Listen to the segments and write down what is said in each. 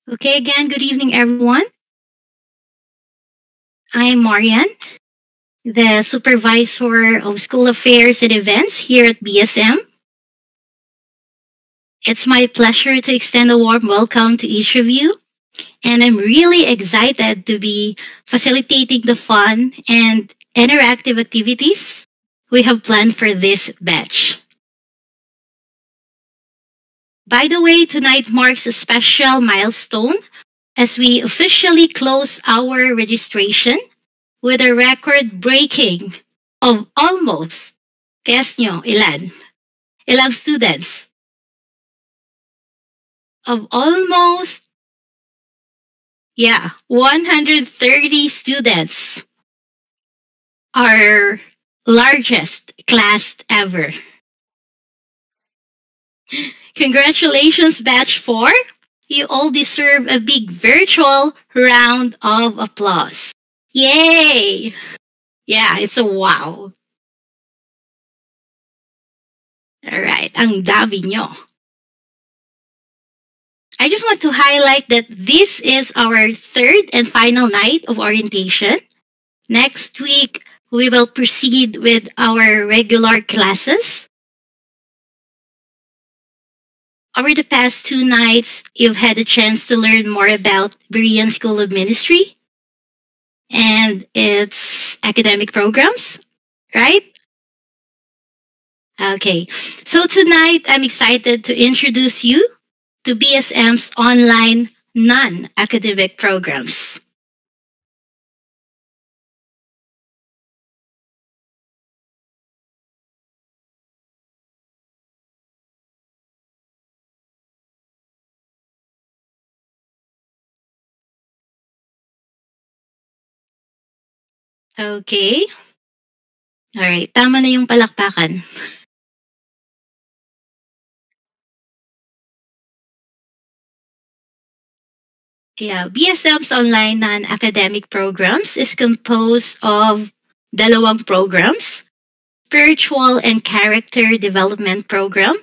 Okay, again, good evening, everyone. I'm Marian, the supervisor of school affairs and events here at BSM. It's my pleasure to extend a warm welcome to each of you, and I'm really excited to be facilitating the fun and interactive activities we have planned for this batch. By the way, tonight marks a special milestone as we officially close our registration with a record breaking of almost, guess nyo, ilan? Ilang students? Of almost, yeah, 130 students. Our largest class ever. Congratulations, Batch 4. You all deserve a big virtual round of applause. Yay! Yeah, it's a wow. Alright, ang dami nyo. I just want to highlight that this is our third and final night of orientation. Next week, we will proceed with our regular classes. Over the past 2 nights, you've had a chance to learn more about Berean School of Ministry and its academic programs, right? Okay, so tonight I'm excited to introduce you to BSM's online non-academic programs. Okay. Alright, tama na yung palakpakan. Yeah, BSM's online non-academic programs is composed of dalawang programs, spiritual and character development program,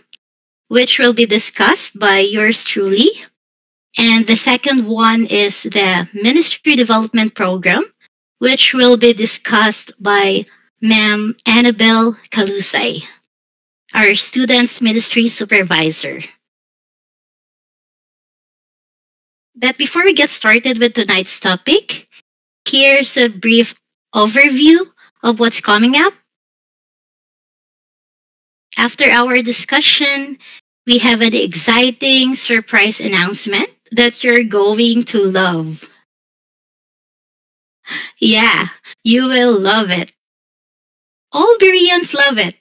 which will be discussed by yours truly. And the second one is the ministry development program, which will be discussed by Ma'am Annabelle Kalusay, our students ministry supervisor. But before we get started with tonight's topic, here's a brief overview of what's coming up. After our discussion, we have an exciting surprise announcement that you're going to love. Yeah, you will love it. All Bereans love it.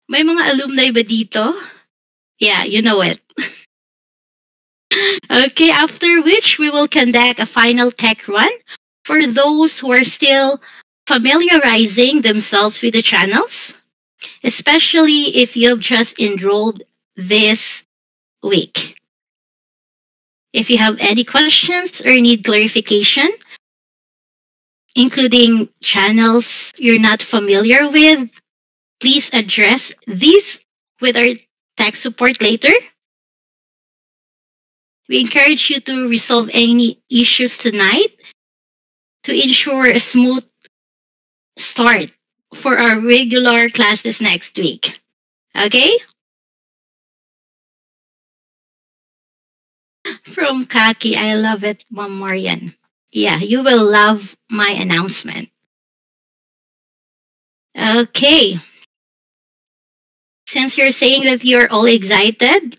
May mga alumni ba dito? Yeah, you know it. Okay, after which we will conduct a final tech run for those who are still familiarizing themselves with the channels, especially if you've just enrolled this week. If you have any questions or need clarification, including channels you're not familiar with, please address these with our tech support later. We encourage you to resolve any issues tonight to ensure a smooth start for our regular classes next week. Okay? From Kaki, I love it, Ma'am Marian. Yeah, you will love my announcement. Okay. Since you're saying that you're all excited,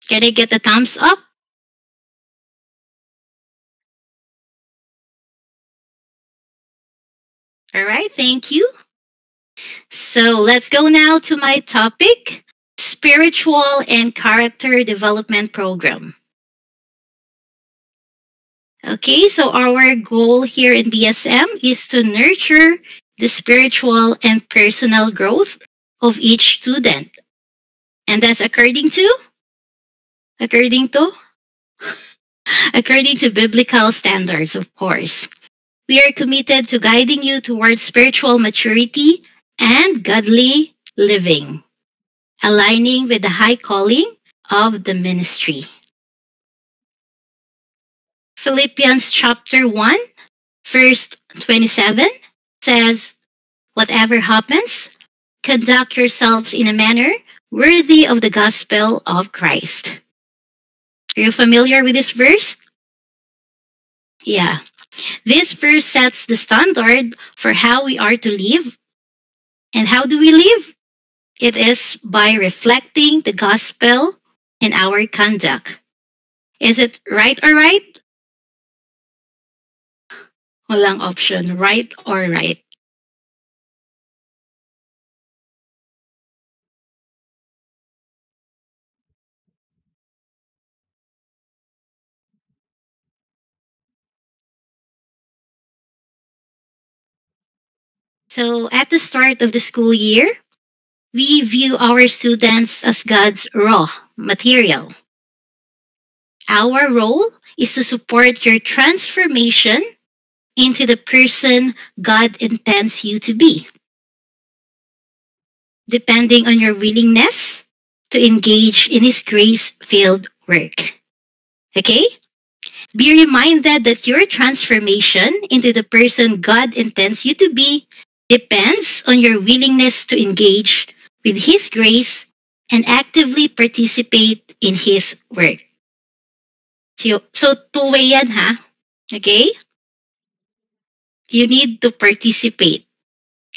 can I get a thumbs up? All right, thank you. So let's go now to my topic, spiritual and character development program. Okay, so our goal here in BSM is to nurture the spiritual and personal growth of each student. And that's according to according to biblical standards, of course. We are committed to guiding you towards spiritual maturity and godly living, aligning with the high calling of the ministry. Philippians chapter 1, verse 27 says, whatever happens, conduct yourselves in a manner worthy of the gospel of Christ. Are you familiar with this verse? Yeah. This verse sets the standard for how we are to live. And how do we live? It is by reflecting the gospel in our conduct. Is it right or right? Walang option, right or right. So at the start of the school year, we view our students as God's raw material. Our role is to support your transformation into the person God intends you to be, depending on your willingness to engage in His grace filled work. Okay? Be reminded that your transformation into the person God intends you to be depends on your willingness to engage with His grace and actively participate in His work. So two-way yan ha. Okay? You need to participate,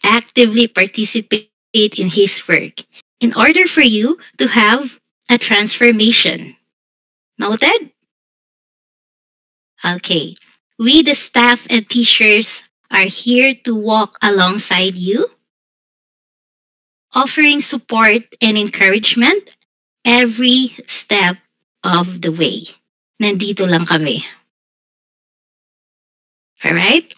actively participate in His work in order for you to have a transformation. Noted? Okay. We, the staff and teachers, are here to walk alongside you, offering support and encouragement every step of the way. Nandito lang kami. Alright?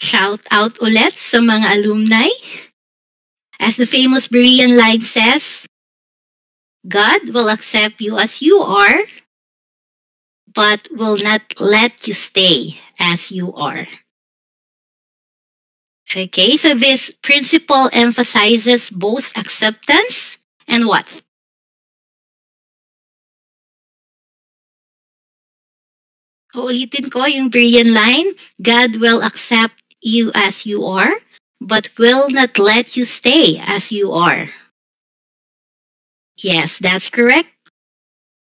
Shout out ulit sa mga alumni. As the famous Berean line says, God will accept you as you are, but will not let you stay as you are. Okay, so this principle emphasizes both acceptance and what? Uulitin ko yung Berean line, God will accept you as you are, but will not let you stay as you are. Yes, that's correct.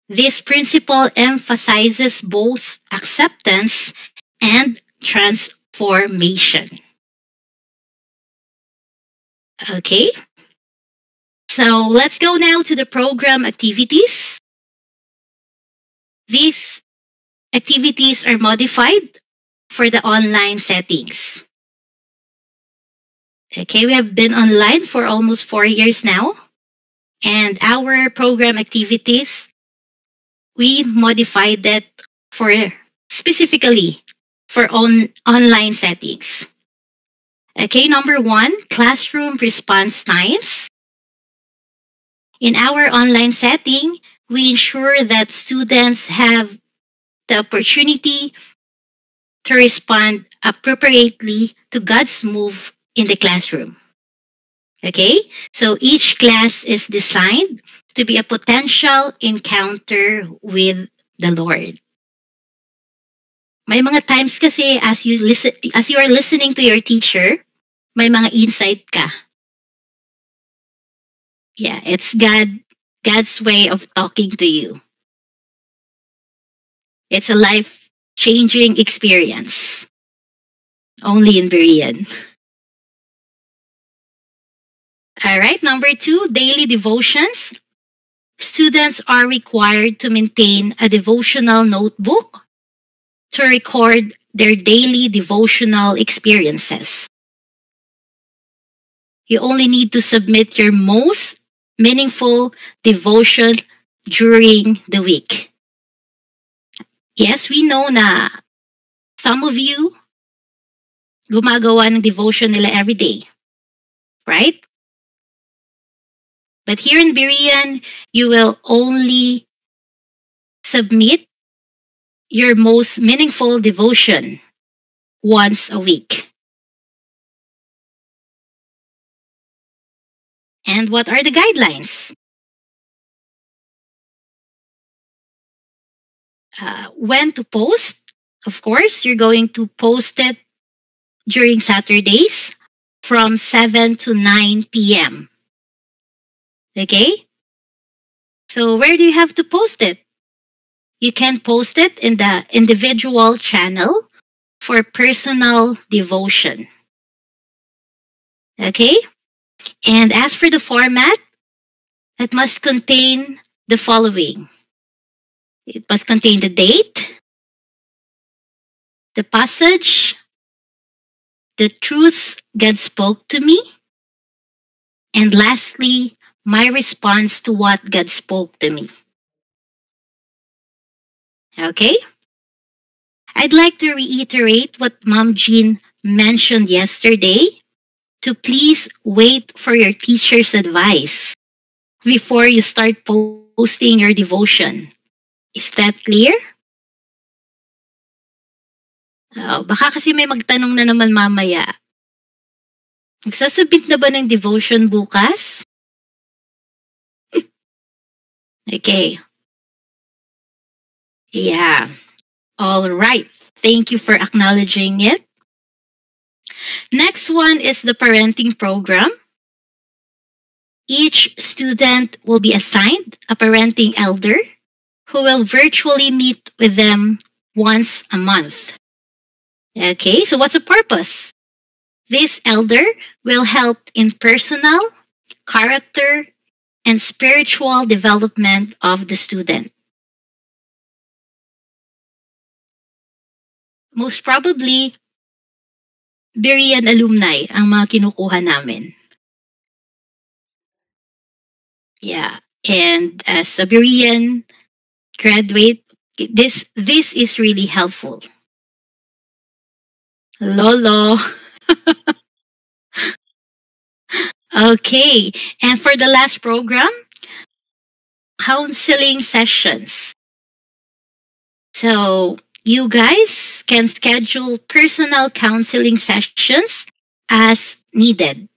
This principle emphasizes both acceptance and transformation. Okay, so let's go now to the program activities. These activities are modified for the online settings. Okay, we have been online for almost 4 years now, and our program activities, we modified it for specifically for online settings. Okay, number 1, classroom response times. In our online setting, we ensure that students have the opportunity to respond appropriately to God's move in the classroom. Okay? So each class is designed to be a potential encounter with the Lord. May mga times kasi as you are listening to your teacher, may mga insight ka. Yeah, it's God's way of talking to you. It's a life-changing experience. Only in Berean. All right, number 2, daily devotions. Students are required to maintain a devotional notebook to record their daily devotional experiences. You only need to submit your most meaningful devotion during the week. Yes, we know na some of you gumagawa ng devotion nila every day. Right? But here in Berean, you will only submit your most meaningful devotion once a week. And what are the guidelines? When to post? Of course, you're going to post it during Saturdays from 7 to 9 p.m. Okay? So, where do you have to post it? You can post it in the individual channel for personal devotion. Okay? And as for the format, it must contain the following: it must contain the date, the passage, the truth God spoke to me, and lastly, my response to what God spoke to me. Okay? I'd like to reiterate what Mom Jean mentioned yesterday, to please wait for your teacher's advice before you start posting your devotion. Is that clear? Baka kasi may magtanong na naman mamaya. Magsasubmit na ba ng devotion bukas? Okay. Yeah. All right. Thank you for acknowledging it. Next one is the parenting program. Each student will be assigned a parenting elder who will virtually meet with them once a month. Okay, so what's the purpose? This elder will help in personal, character, and spiritual development of the student. Most probably, Berean alumni ang mga kinukuha namin. Yeah, and as a Berean graduate, this is really helpful. Lolo. Okay, and for the last program, counseling sessions. So you guys can schedule personal counseling sessions as needed.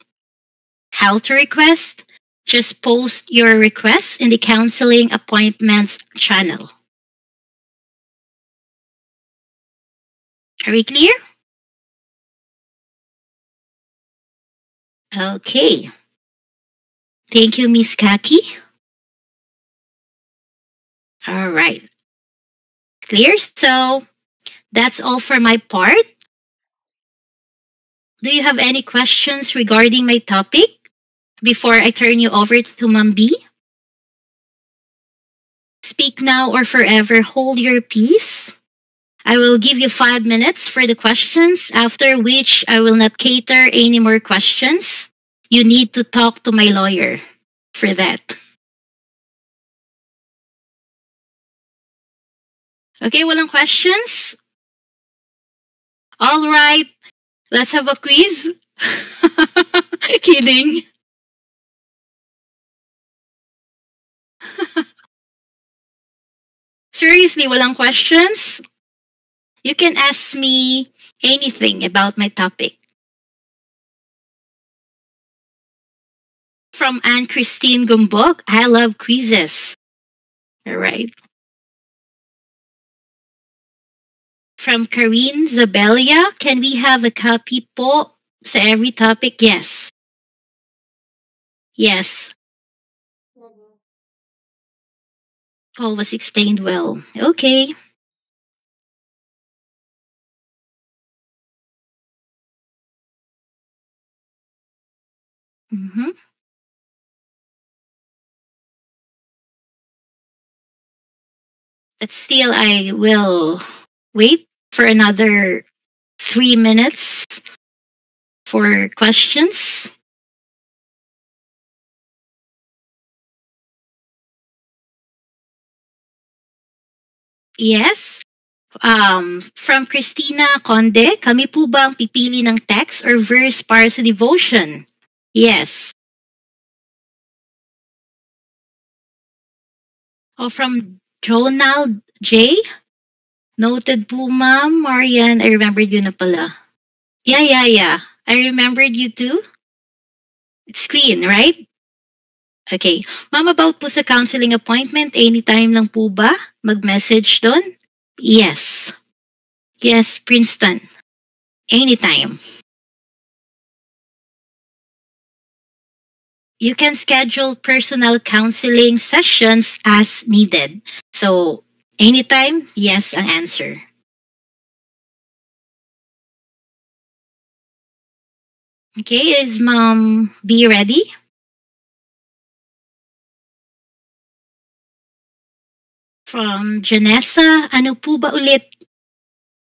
How to request? Just post your request in the counseling appointments channel. Are we clear? Okay. Thank you, Miss Kaki. All right. Clear? So that's all for my part. Do you have any questions regarding my topic before I turn you over to Ma'am B? Speak now or forever hold your peace. I will give you 5 minutes for the questions, after which I will not cater any more questions. You need to talk to my lawyer for that. Okay, walang questions? All right, let's have a quiz. Kidding. Seriously, walang questions? You can ask me anything about my topic. From Anne Christine Gumbok, I love quizzes. All right. From Karine Zabelia, can we have a copy po sa every topic? Yes. Yes. All was explained well. Okay. Mm-hmm. But still, I will wait for another 3 minutes for questions. Yes. From Christina Conde, kami po ba ang pipili ng text or verse para sa devotion? Yes. Oh, from Ronald J. Noted po, ma'am. Marian, I remembered you na pala. Yeah. I remembered you too. It's Queen, right? Okay. Ma'am, about po sa counseling appointment, anytime lang po ba? Mag-message doon? Yes. Yes, Princeton. Anytime. You can schedule personal counseling sessions as needed. So, anytime, yes, ang answer. Okay, is Mom B ready? From Janessa, ano po ba ulit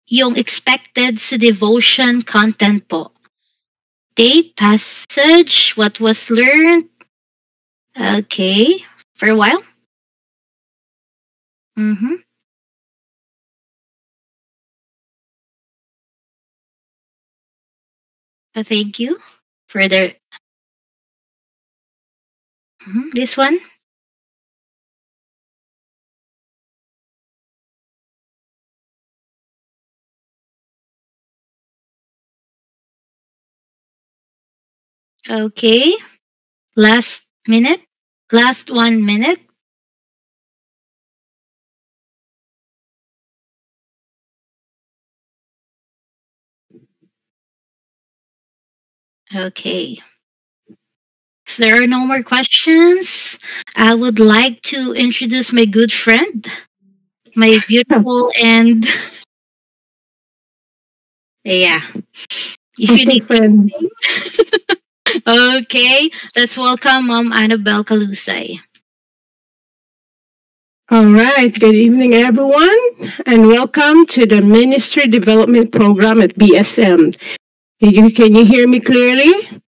yung expected sa devotion content po? Date, passage, what was learned? Okay, for a while. Mm-hmm. Thank you for the this one. Okay, last minute, last 1 minute. Okay. If there are no more questions, I would like to introduce my good friend, my beautiful and yeah. If you Okay, need friend. okay, let's welcome Mom Annabelle Calusay. All right. Good evening, everyone, and welcome to the Ministry Development Program at BSM. Can you hear me clearly?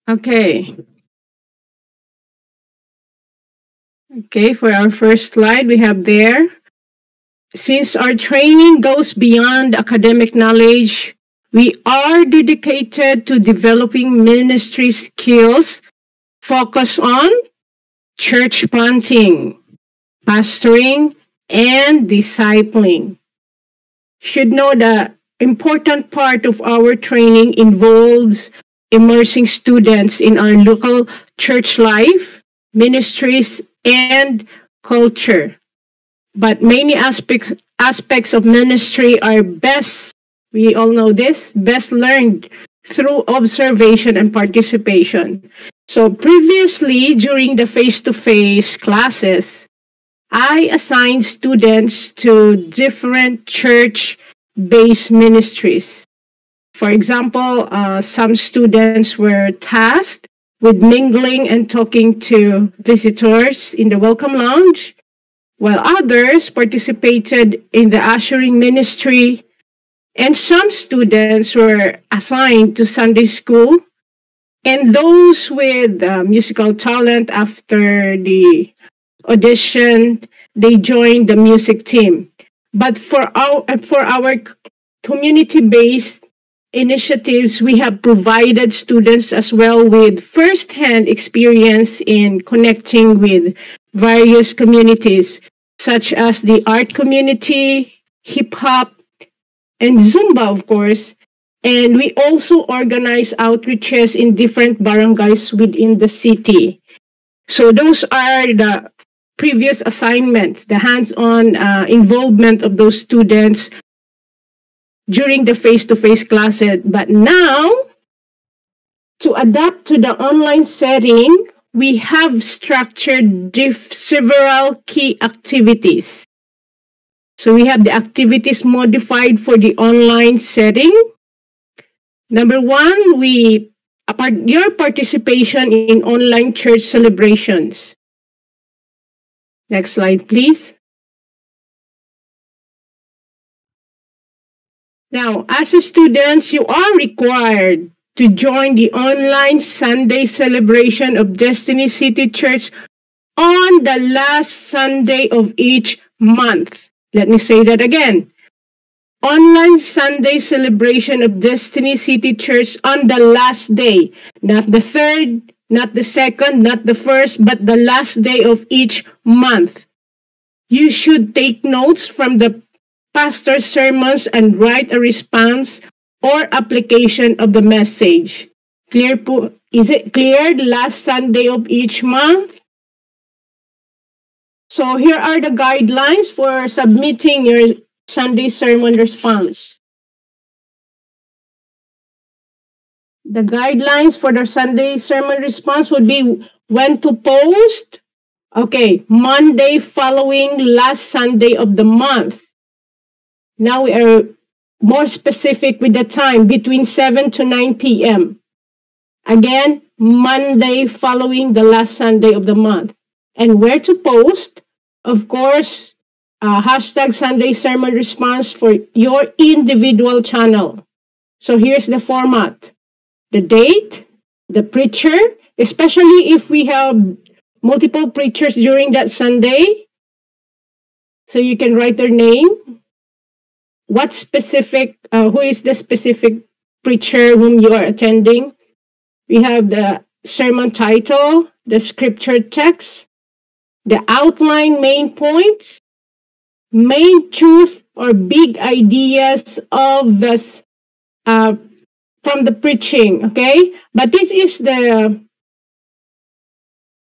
Okay. Okay, for our first slide, we have there. Since our training goes beyond academic knowledge, we are dedicated to developing ministry skills focused on church planting, pastoring, and discipling. Should know the important part of our training involves immersing students in our local church life, ministries, and culture. But many aspects of ministry are best, we all know this, best learned through observation and participation. So previously, during the face-to-face classes, I assigned students to different church based ministries. For example, some students were tasked with mingling and talking to visitors in the welcome lounge, while others participated in the ushering ministry, and some students were assigned to Sunday school, and those with musical talent after the audition, they joined the music team. But for our community-based initiatives, we have provided students as well with first-hand experience in connecting with various communities, such as the art community, hip hop, and Zumba, of course. And we also organize outreaches in different barangays within the city. So those are the previous assignments, the hands-on involvement of those students during the face-to-face classes. But now, to adapt to the online setting, we have structured several key activities. So we have the activities modified for the online setting. Number one, your participation in online church celebrations. Next slide, please. Now, as a student, you are required to join the online Sunday celebration of Destiny City Church on the last Sunday of each month. Let me say that again. Online Sunday celebration of Destiny City Church on the last day, not the third, not the second, not the first, but the last day of each month. You should take notes from the pastor's sermons and write a response or application of the message. Clear po? Is it clear? Last Sunday of each month? So here are the guidelines for submitting your Sunday sermon response. The guidelines for the Sunday sermon response would be when to post. Okay, Monday following last Sunday of the month. Now we are more specific with the time, between 7 to 9 p.m. Again, Monday following the last Sunday of the month. And where to post? Of course, hashtag Sunday Sermon Response for your individual channel. So here's the format. The date, the preacher, especially if we have multiple preachers during that Sunday. So you can write their name. What specific, who is the specific preacher whom you are attending? We have the sermon title, the scripture text, the outline main points, main truth or big ideas of this from the preaching, okay? But this is the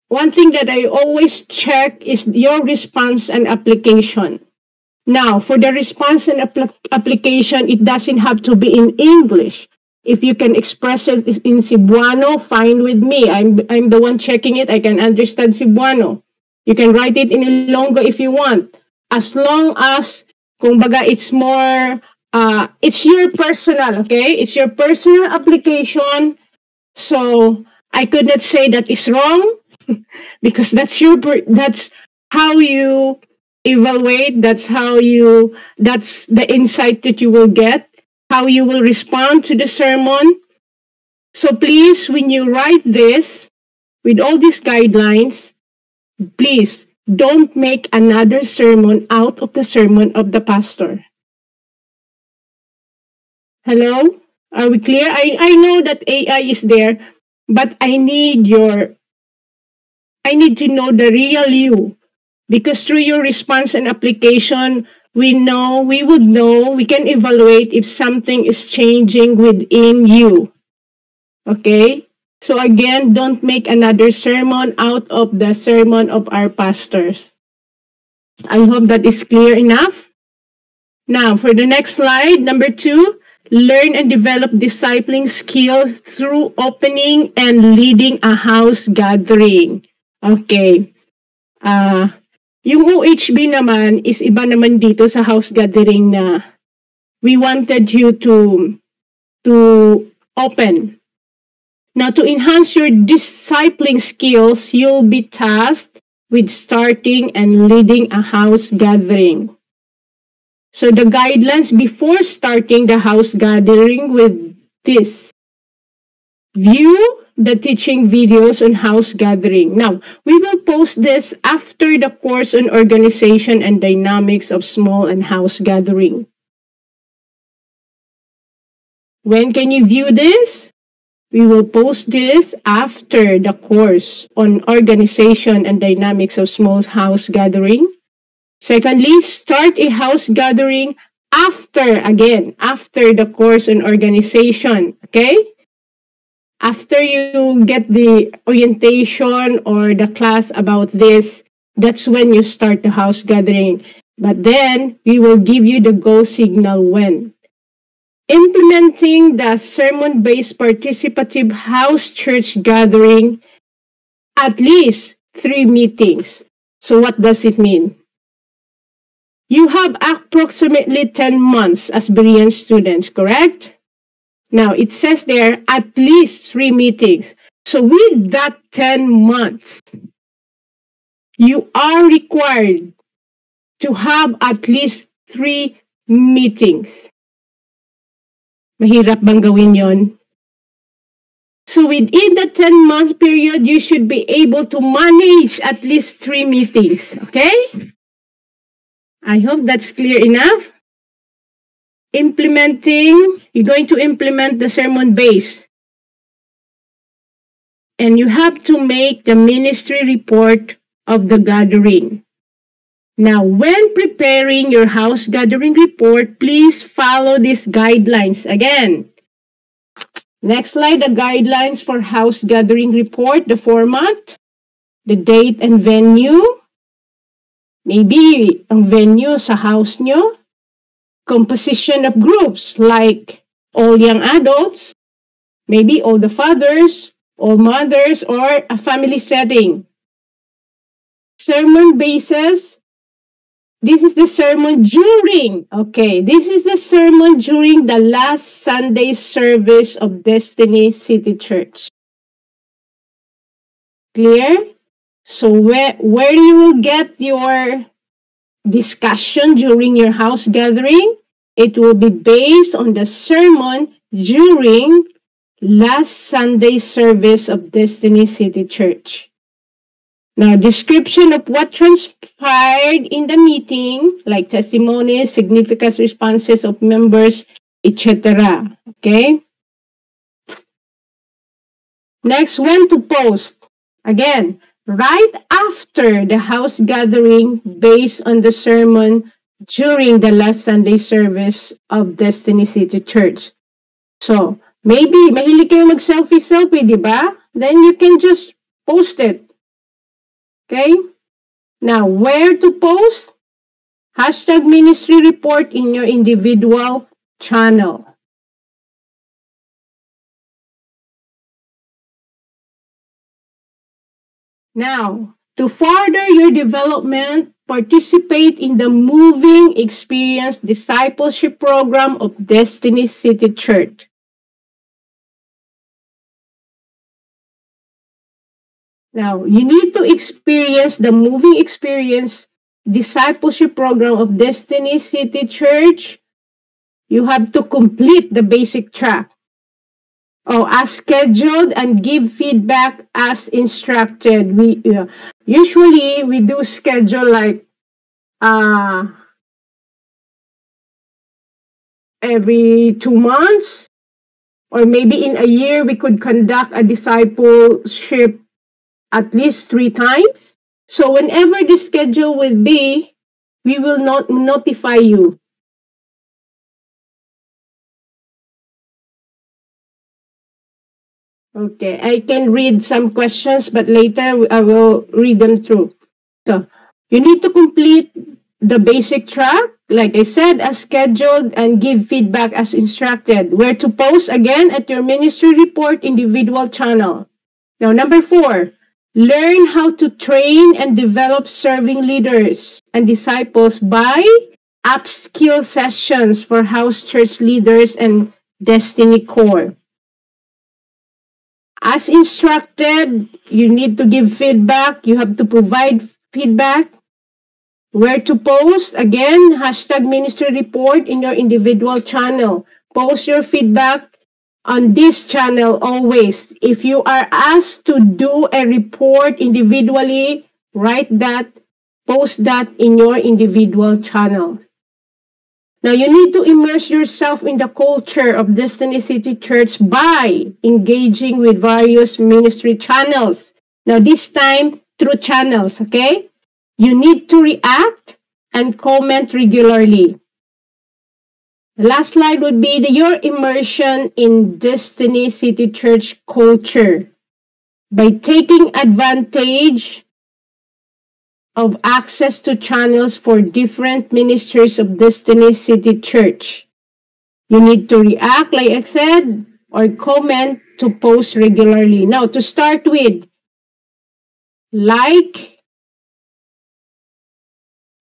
one thing that I always check is your response and application. Now, for the response and application, it doesn't have to be in English. If you can express it in Cebuano, fine with me. I'm the one checking it. I can understand Cebuano. You can write it in Ilonggo if you want. As long as, kumbaga, it's more, it's your personal, okay? It's your personal application. So I could not say that is wrong because that's how you evaluate. That's the insight that you will get, how you will respond to the sermon. So please, when you write this, with all these guidelines, please don't make another sermon out of the sermon of the pastor. Hello? Are we clear? I know that AI is there, but I need to know the real you. Because through your response and application, we can evaluate if something is changing within you. Okay? So again, don't make another sermon out of the sermon of our pastors. I hope that is clear enough. Now, for the next slide, number 2, learn and develop discipling skills through opening and leading a house gathering. Okay. Yung OHB naman is iba naman dito sa house gathering na we wanted you to open. Now, to enhance your discipling skills, you'll be tasked with starting and leading a house gathering. So the guidelines before starting the house gathering with this. View the teaching videos on house gathering. Now, we will post this after the course on organization and dynamics of small and house gathering. When can you view this? We will post this after the course on organization and dynamics of small house gathering. Secondly, start a house gathering after the course on organization, okay? After you get the orientation or the class about this, that's when you start the house gathering. But then, we will give you the go signal when. Implementing the sermon-based participative house church gathering, at least 3 meetings. So what does it mean? You have approximately 10 months as Berean students, correct? Now, it says there, at least 3 meetings. So with that 10 months, you are required to have at least 3 meetings. Mahirap bang gawin yon? So within the 10-month period, you should be able to manage at least 3 meetings. Okay? I hope that's clear enough. You're going to implement the sermon base. And you have to make the ministry report of the gathering. Now, when preparing your house gathering report, please follow these guidelines. Again, next slide, the guidelines for house gathering report, the format, the date and venue, Maybe ang venue sa house nyo, composition of groups like all young adults, maybe all the fathers, all mothers, or a family setting. Sermon basis, this is the sermon during, this is the sermon during the last Sunday service of Destiny City Church. Clear? So where you will get your discussion during your house gathering, it will be based on the sermon during last Sunday service of Destiny City Church. Now, description of what transpired in the meeting, like testimonies, significant responses of members, etc. Okay? Next, when to post. Again, right after the house gathering based on the sermon during the last Sunday service of Destiny City Church. So, maybe mahilig kayo mag-selfie, di ba? Then you can just post it. Okay? Now, where to post? Hashtag ministry report in your individual channel. Now, to further your development, participate in the Moving Experience Discipleship Program of Destiny City Church. Now, you need to experience the Moving Experience Discipleship Program of Destiny City Church. You have to complete the basic track. As scheduled and give feedback as instructed. Usually we do schedule like every 2 months, or maybe in a year we could conduct a discipleship at least 3 times. So whenever the schedule will be, we will not notify you. Okay, I can read some questions, but later I will read them through. So, you need to complete the basic track, like I said, as scheduled, and give feedback as instructed. Where to post, again, at your ministry report individual channel. Now, number 4, learn how to train and develop serving leaders and disciples by upskill sessions for house church leaders and Destiny Core. As instructed, you need to give feedback. You have to provide feedback. Where to post? Again, hashtag ministry report in your individual channel. Post your feedback on this channel always. If you are asked to do a report individually, write that, post that in your individual channel. Now, you need to immerse yourself in the culture of Destiny City Church by engaging with various ministry channels. Now, this time, through channels, okay? You need to react and comment regularly. The last slide would be your immersion in Destiny City Church culture. By taking advantage of access to channels for different ministries of Destiny City Church. You need to react, like I said, or comment to post regularly. Now, to start with, like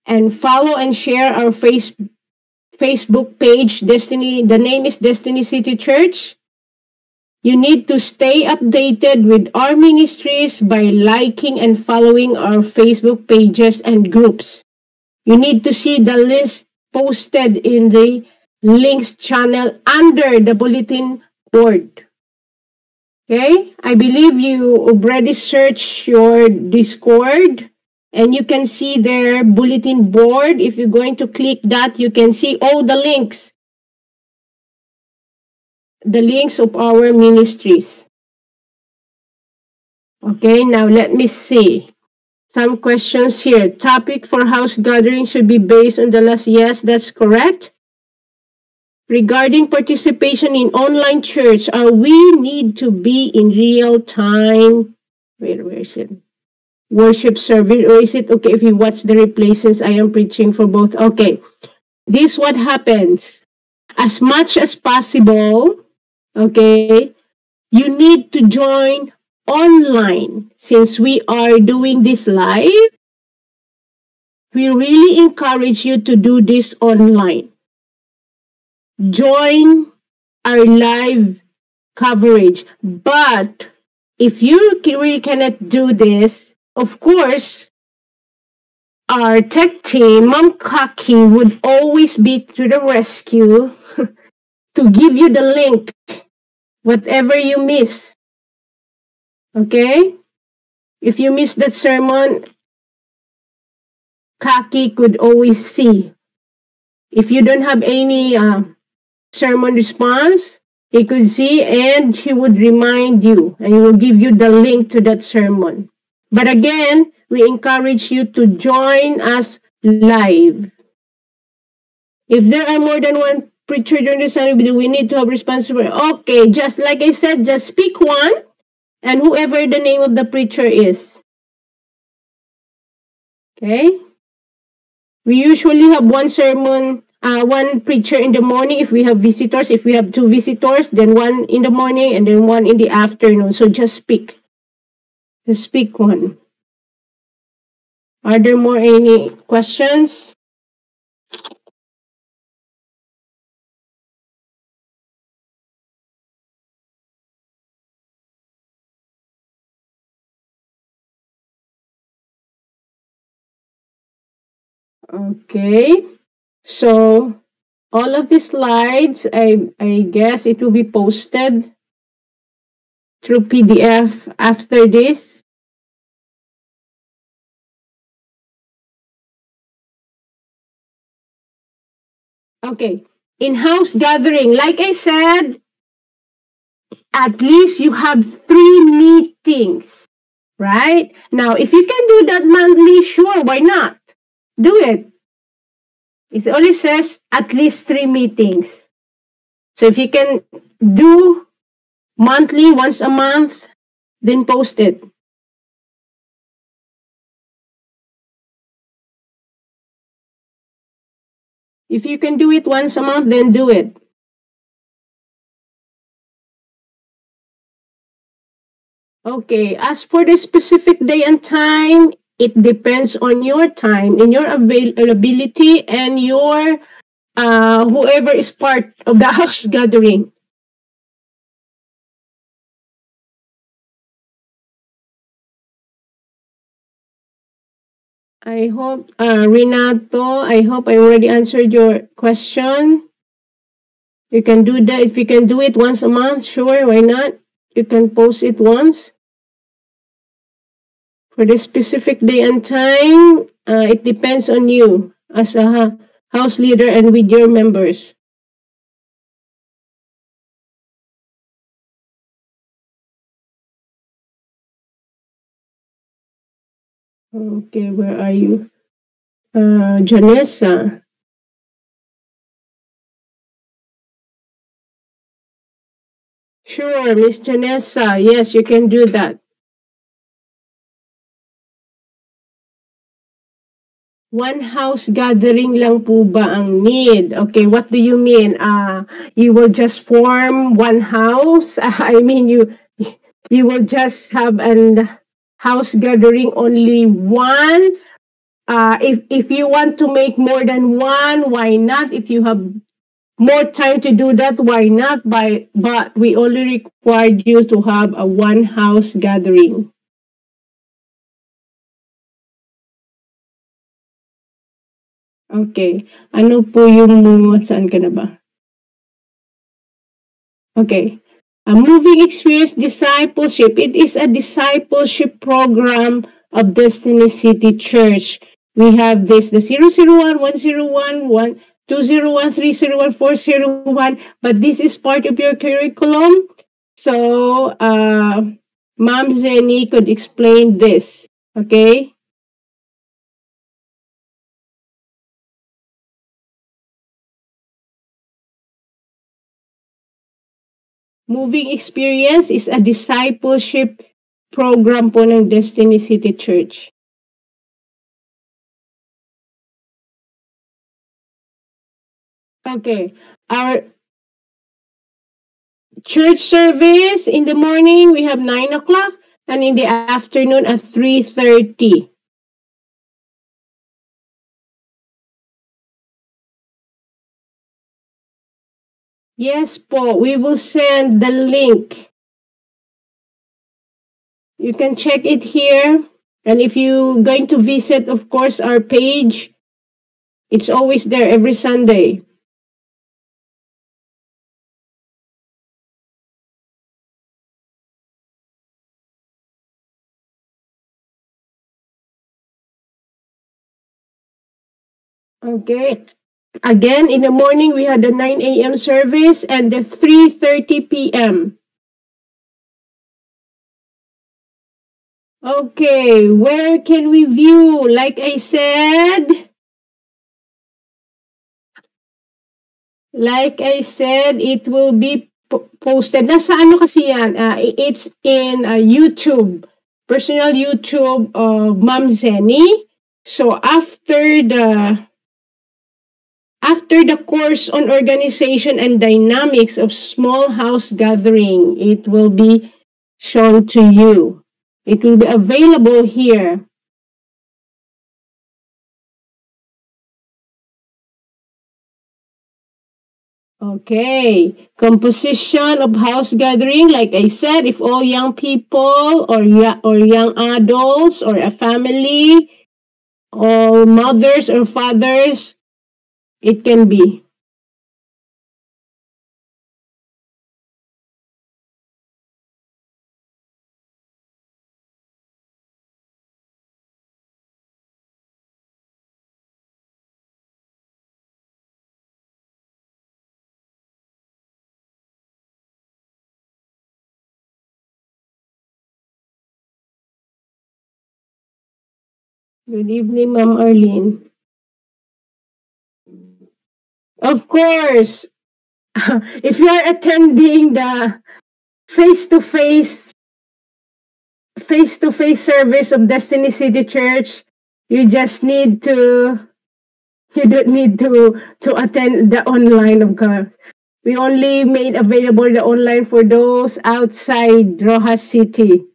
and follow and share our Facebook page, Destiny. The name is Destiny City Church. You need to stay updated with our ministries by liking and following our Facebook pages and groups. You need to see the list posted in the links channel under the bulletin board. Okay? I believe you already searched your Discord and you can see their bulletin board. If you're going to click that, you can see all the links. The links of our ministries. Okay, now let me see. Some questions here. Topic for house gathering should be based on the last. Yes, that's correct. Regarding participation in online church, we need to be in real time. Where is it? worship service, or is it okay if you watch the replay since I am preaching for both? Okay, this what happens. As much as possible, okay, you need to join online. Since we are doing this live, we really encourage you to do this online. Join our live coverage. But if you really cannot do this, of course, our tech team, Mom Kaki, would always be to the rescue to give you the link, whatever you miss. Okay? If you miss that sermon, Kaki could always see. If you don't have any sermon response, he could see and she would remind you and he will give you the link to that sermon. But again, we encourage you to join us live. If there are more than one preacher during the Sunday, we need to have responsible. Okay, just like I said, just pick one and whoever the name of the preacher is. Okay? We usually have one sermon, one preacher in the morning if we have visitors. If we have two visitors, then one in the morning and then one in the afternoon. So just pick. Just pick one. Are there more any questions? Okay. So all of these slides, I guess it will be posted through PDF after this. Okay. In-house gathering. Like I said, at least you have 3 meetings, right? Now, if you can do that monthly, sure, why not? Do it. It only says at least 3 meetings. So if you can do monthly, once a month, then post it. If you can do it once a month, then do it. Okay, as for the specific day and time, it depends on your time and your availability and your whoever is part of the house gathering. I hope, Renato, I hope I already answered your question. You can do that. If you can do it once a month, sure, why not? You can post it once. For the specific day and time, it depends on you as a house leader and with your members. Okay, where are you? Janessa. Sure, Miss Janessa. Yes, you can do that. One house gathering lang po ba ang need? Okay, what do you mean? You will just form one house? I mean, you will just have an house gathering only one? If you want to make more than one, why not? If you have more time to do that, why not? But we only required you to have a one house gathering. Okay. Ano po yung saan ka na ba? Okay. A moving experience discipleship. It is a discipleship program of Destiny City Church. We have this, the 001, 101, 201, 301, 401, but this is part of your curriculum. So, Ma'am Zenny could explain this. Okay? Moving experience is a discipleship program po ng Destiny City Church. Okay. Our church service in the morning, we have 9 o'clock, and in the afternoon at 3:30. Yes po, we will send the link. You can check it here. And if you're going to visit, of course, our page, it's always there every Sunday. Okay. Again, in the morning, we had the 9 a.m. service and the 3:30 p.m. Okay, where can we view? Like I said, it will be posted. Nasa ano kasi yan? It's in YouTube. Personal YouTube of Ma'am Zenny. So after the course on organization and dynamics of small house gathering, it will be shown to you. It will be available here. Okay, composition of house gathering, like I said, if all young people or young adults or a family or mothers or fathers, it can be. Good evening, Ma'am Arlene. Of course, if you are attending the face-to-face service of Destiny City Church, you just need to you don't need to attend the online, of course. We only made available the online for those outside Rojas City.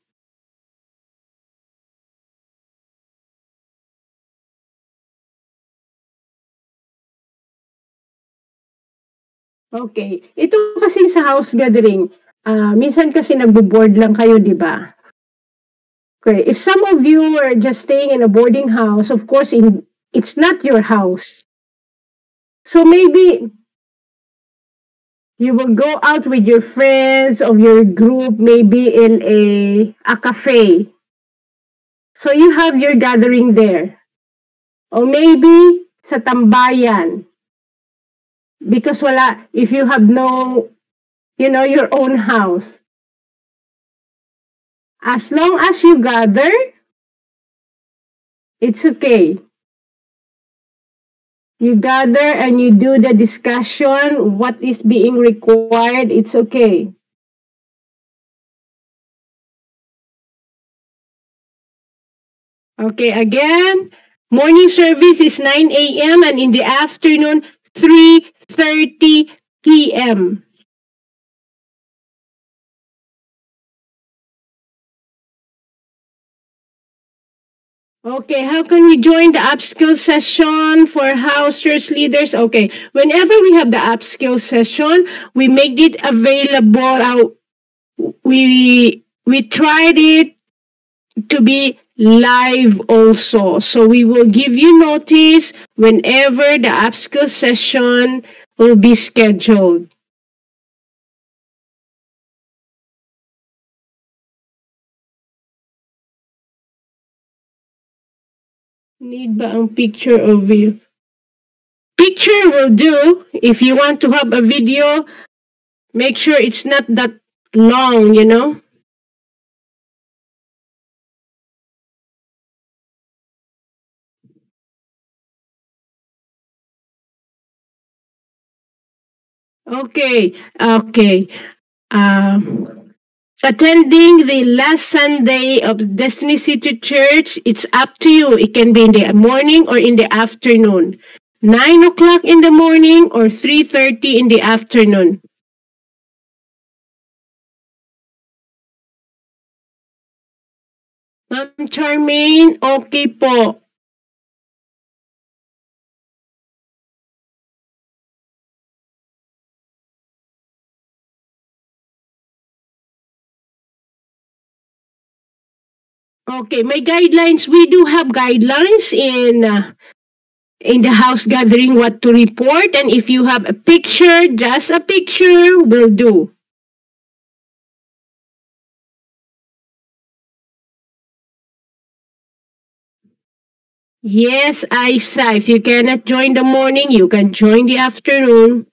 Okay. Ito kasi sa house gathering, minsan kasi nagbo-board lang kayo, di ba? Okay. If some of you are just staying in a boarding house, of course, it's not your house. So maybe you will go out with your friends of your group, maybe in a cafe. So you have your gathering there. Or maybe sa tambayan. Because if you have no, your own house. As long as you gather, it's okay. You gather and you do the discussion, what is being required, it's okay. Okay, again, morning service is 9 a.m. and in the afternoon, 3:30 p.m. Okay, how can we join the upskill session for house church leaders? Okay, whenever we have the upskill session, we make it available. We tried it to be live also. So we will give you notice whenever the upskill session will be scheduled. Need ba ang picture of you? Picture will do. If you want to have a video, make sure it's not that long, Okay, okay. Attending the last Sunday of Destiny City Church, it's up to you. It can be in the morning or in the afternoon. 9 o'clock in the morning or 3:30 in the afternoon. Ma'am Charmaine, okay po. Okay, may guidelines. We do have guidelines in the house gathering what to report, and if you have a picture, just a picture will do. Yes, Isa, if you cannot join the morning, you can join the afternoon.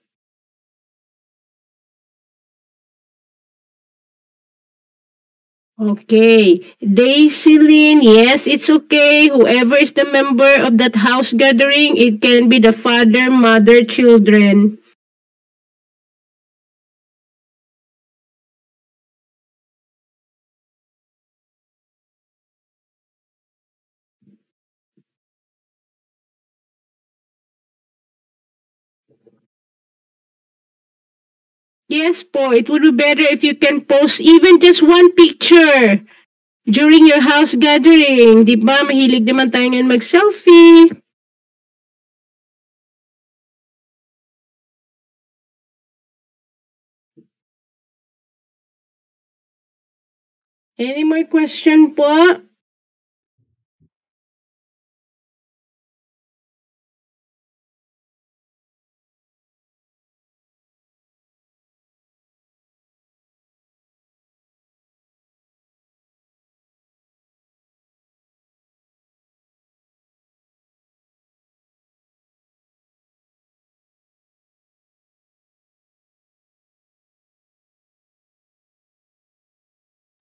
Okay. Daisy Lynn, yes, it's okay. Whoever is the member of that house gathering, it can be the father, mother, children. Yes po, it would be better if you can post even just one picture during your house gathering. Di ba? Mahilig naman tayo ngayon mag-selfie. Any more question po?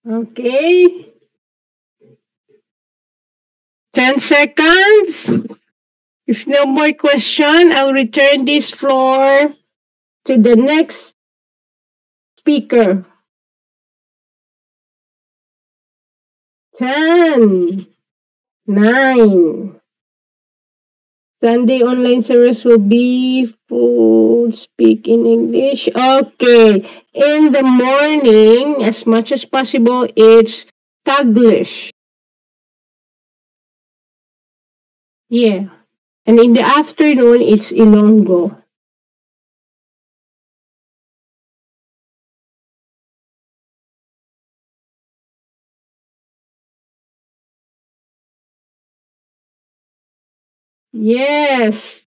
Okay. 10 seconds. If no more question, I'll return this floor to the next speaker. 10, 9. Sunday online service will be full speak in English. Okay. In the morning, as much as possible, it's Taglish. Yeah. And in the afternoon, it's Ilonggo. Yes.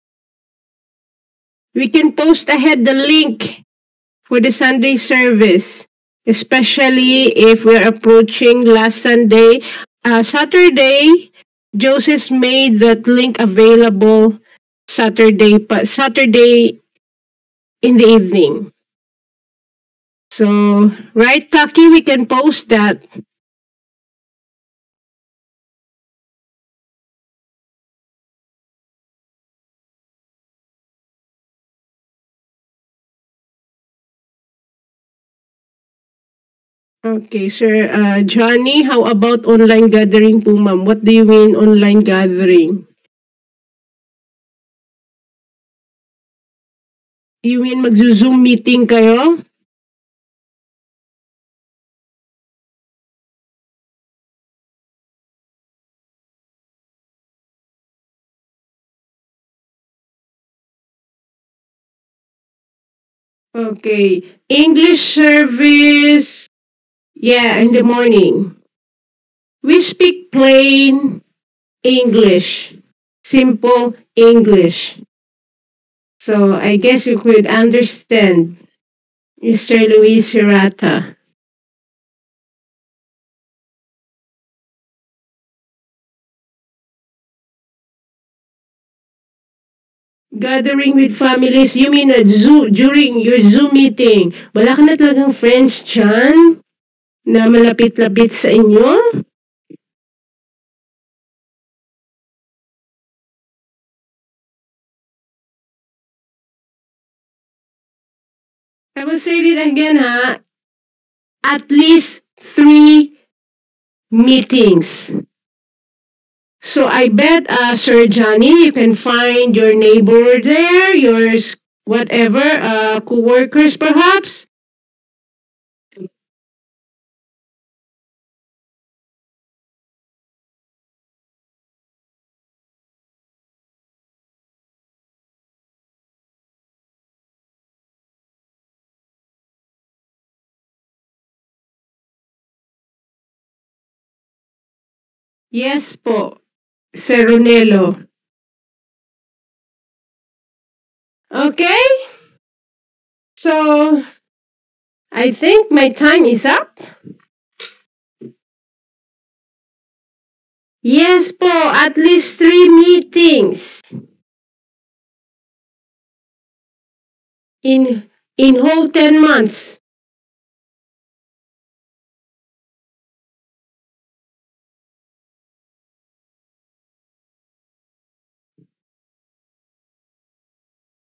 We can post ahead the link for the Sunday service, especially if we're approaching last Sunday. Saturday, Joseph made that link available Saturday in the evening. So, right, Kaki, we can post that. Okay, sir. Johnny, how about online gathering po, ma'am? What do you mean online gathering? You mean mag-Zoom meeting kayo? Okay. English service, yeah, in the morning. We speak plain English, simple English. So I guess you could understand Mr. Luis Hirata. Gathering with families, you mean during your Zoom meeting. Wala ka na talagang friends dyan na malapit-lapit sa inyo? I will say it again ha. At least 3 meetings. So I bet, Sir Johnny, you can find your neighbor there, yours, whatever, co-workers perhaps. Yes po, Sir Ronelo. Okay, so I think my time is up. Yes po, at least 3 meetings in in whole 10 months.